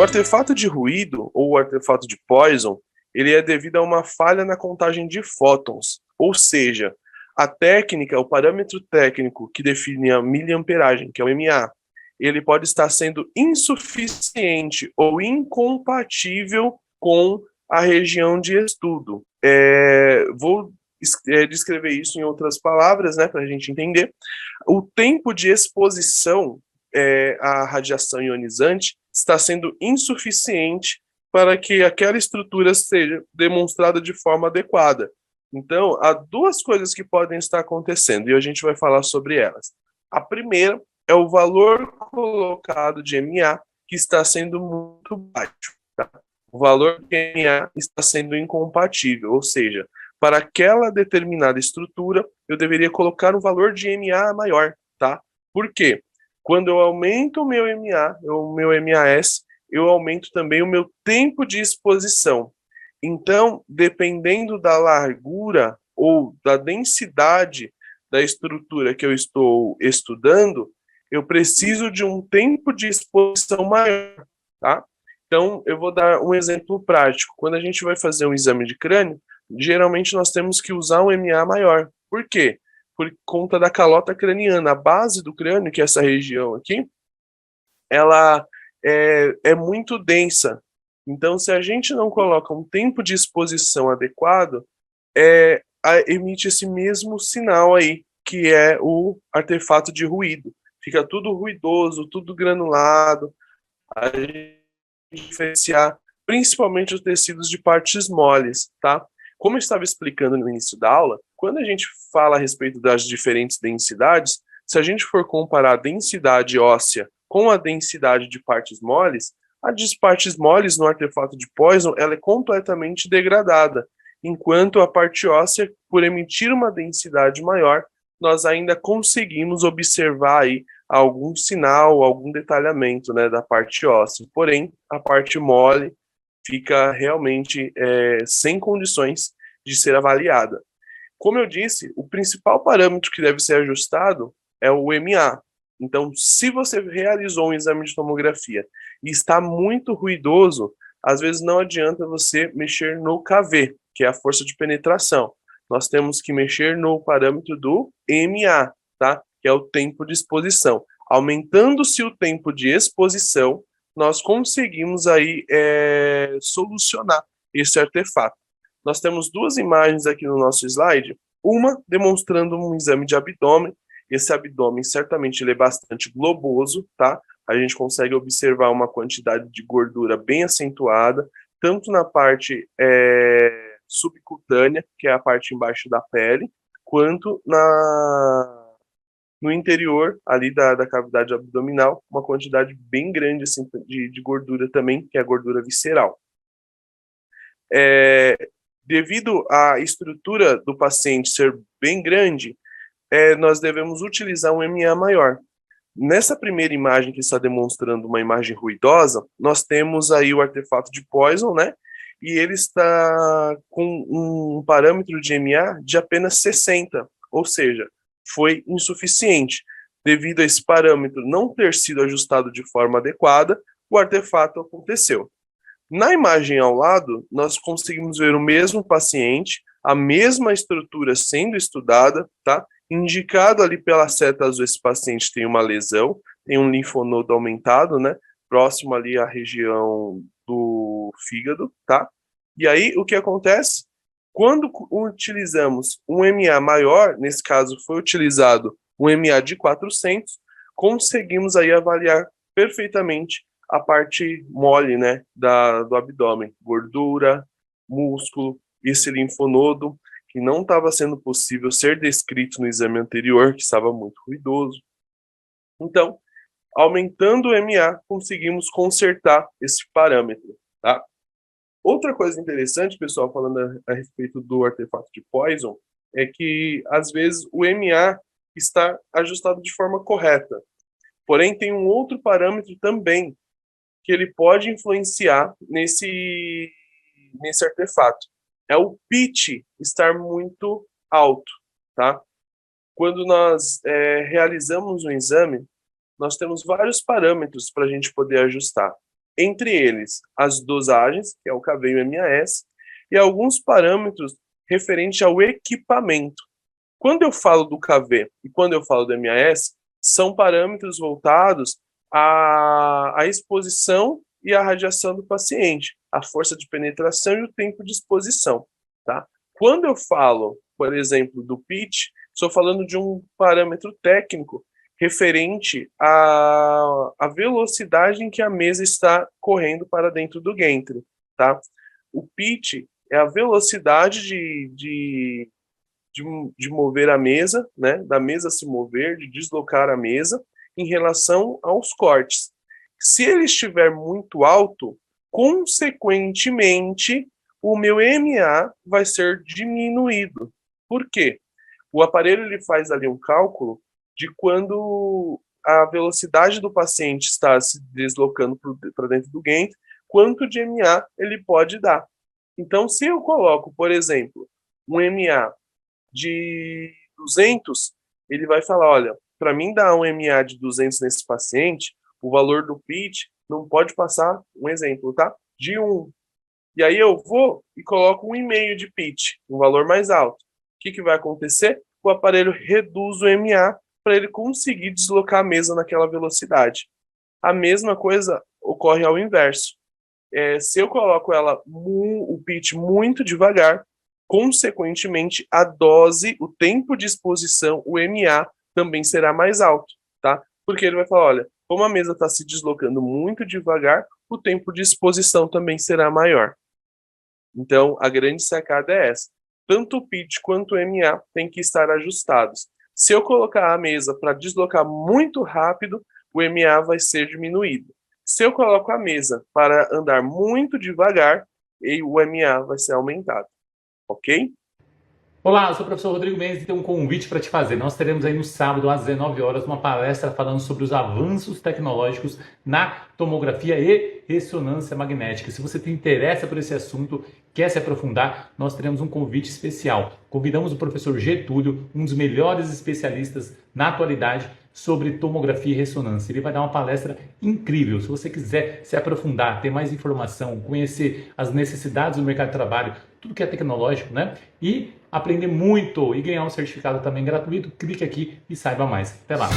O artefato de ruído, ou o artefato de Poison, ele é devido a uma falha na contagem de fótons, ou seja, a técnica, o parâmetro técnico que define a miliamperagem, que é o mA, ele pode estar sendo insuficiente ou incompatível com a região de estudo. Vou descrever isso em outras palavras, né, para a gente entender. O tempo de exposição à radiação ionizante está sendo insuficiente para que aquela estrutura seja demonstrada de forma adequada. Então, há duas coisas que podem estar acontecendo e a gente vai falar sobre elas. A primeira é o valor colocado de mA que está sendo muito baixo. Tá? O valor de mA está sendo incompatível, ou seja, para aquela determinada estrutura, eu deveria colocar um valor de mA maior. Tá? Por quê? Quando eu aumento o meu mA, o meu MAS, eu aumento também o meu tempo de exposição. Então, dependendo da largura ou da densidade da estrutura que eu estou estudando, eu preciso de um tempo de exposição maior, tá? Então, eu vou dar um exemplo prático. Quando a gente vai fazer um exame de crânio, geralmente nós temos que usar um mA maior. Por quê? Por conta da calota craniana. A base do crânio, que é essa região aqui, ela é muito densa. Então, se a gente não coloca um tempo de exposição adequado, emite esse mesmo sinal aí, que é o artefato de ruído. Fica tudo ruidoso, tudo granulado, a gente diferenciar principalmente os tecidos de partes moles, tá? Como eu estava explicando no início da aula, quando a gente fala a respeito das diferentes densidades, se a gente for comparar a densidade óssea com a densidade de partes moles, a de partes moles no artefato de Poison ela é completamente degradada, enquanto a parte óssea, por emitir uma densidade maior, nós ainda conseguimos observar aí algum sinal, algum detalhamento, né, da parte óssea. Porém, a parte mole fica realmente sem condições de ser avaliada. Como eu disse, o principal parâmetro que deve ser ajustado é o mA. Então, se você realizou um exame de tomografia e está muito ruidoso, às vezes não adianta você mexer no KV, que é a força de penetração. Nós temos que mexer no parâmetro do mA, tá? Que é o tempo de exposição. Aumentando-se o tempo de exposição, nós conseguimos aí solucionar esse artefato. Nós temos duas imagens aqui no nosso slide, uma demonstrando um exame de abdômen. Esse abdômen certamente ele é bastante globoso, tá? A gente consegue observar uma quantidade de gordura bem acentuada, tanto na parte subcutânea, que é a parte embaixo da pele, quanto no interior ali da cavidade abdominal, uma quantidade bem grande assim, de gordura também, que é a gordura visceral. Devido à estrutura do paciente ser bem grande, nós devemos utilizar um mA maior. Nessa primeira imagem que está demonstrando uma imagem ruidosa, nós temos aí o artefato de Poison, né? E ele está com um parâmetro de mA de apenas 60, ou seja, foi insuficiente. Devido a esse parâmetro não ter sido ajustado de forma adequada, o artefato aconteceu. Na imagem ao lado, nós conseguimos ver o mesmo paciente, a mesma estrutura sendo estudada, tá? Indicado ali pela seta azul, esse paciente tem uma lesão, tem um linfonodo aumentado, né? Próximo ali à região do fígado, tá? E aí, o que acontece? Quando utilizamos um mA maior, nesse caso foi utilizado um mA de 400, conseguimos aí avaliar perfeitamente a parte mole, né, do abdômen, gordura, músculo, esse linfonodo, que não estava sendo possível ser descrito no exame anterior, que estava muito ruidoso. Então, aumentando o mA, conseguimos consertar esse parâmetro, tá? Outra coisa interessante, pessoal, falando a respeito do artefato de Poison, é que, às vezes, o mA está ajustado de forma correta. Porém, tem um outro parâmetro também, que ele pode influenciar nesse artefato. É o pitch estar muito alto, tá? Quando nós realizamos um exame, nós temos vários parâmetros para a gente poder ajustar. entre eles as dosagens, que é o KV e o MAS, e alguns parâmetros referentes ao equipamento. Quando eu falo do KV e quando eu falo do MAS, são parâmetros voltados à exposição e à radiação do paciente, a força de penetração e o tempo de exposição, tá? Quando eu falo, por exemplo, do pitch, estou falando de um parâmetro técnico referente à velocidade em que a mesa está correndo para dentro do gantry, tá? O pitch é a velocidade de mover a mesa, né? Da mesa se mover, de deslocar a mesa em relação aos cortes. Se ele estiver muito alto, consequentemente, o meu MA vai ser diminuído. Por quê? O aparelho ele faz ali um cálculo de quando a velocidade do paciente está se deslocando para dentro do gantry, quanto de MA ele pode dar. Então, se eu coloco, por exemplo, um MA de 200, ele vai falar, olha, para mim dar um MA de 200 nesse paciente, o valor do pitch não pode passar, um exemplo, tá? De 1. E aí eu vou e coloco 1,5 de pitch, um valor mais alto. O que vai acontecer? O aparelho reduz o MA para ele conseguir deslocar a mesa naquela velocidade. A mesma coisa ocorre ao inverso. Se eu coloco o pitch muito devagar, consequentemente, a dose, o tempo de exposição, o MA, também será mais alto, tá? Porque ele vai falar, olha, como a mesa está se deslocando muito devagar, o tempo de exposição também será maior. Então, a grande sacada é essa. Tanto o pitch quanto o MA têm que estar ajustados. Se eu colocar a mesa para deslocar muito rápido, o MA vai ser diminuído. Se eu coloco a mesa para andar muito devagar, o MA vai ser aumentado. Ok? Olá, eu sou o professor Rodrigo Mendes e tenho um convite para te fazer. Nós teremos aí no sábado, às 19 horas, uma palestra falando sobre os avanços tecnológicos na tomografia e ressonância magnética. Se você te interessa por esse assunto, quer se aprofundar, nós teremos um convite especial. Convidamos o professor Getúlio, um dos melhores especialistas na atualidade sobre tomografia e ressonância. Ele vai dar uma palestra incrível. Se você quiser se aprofundar, ter mais informação, conhecer as necessidades do mercado de trabalho, tudo que é tecnológico, né? E aprender muito e ganhar um certificado também gratuito, clique aqui e saiba mais. Até lá!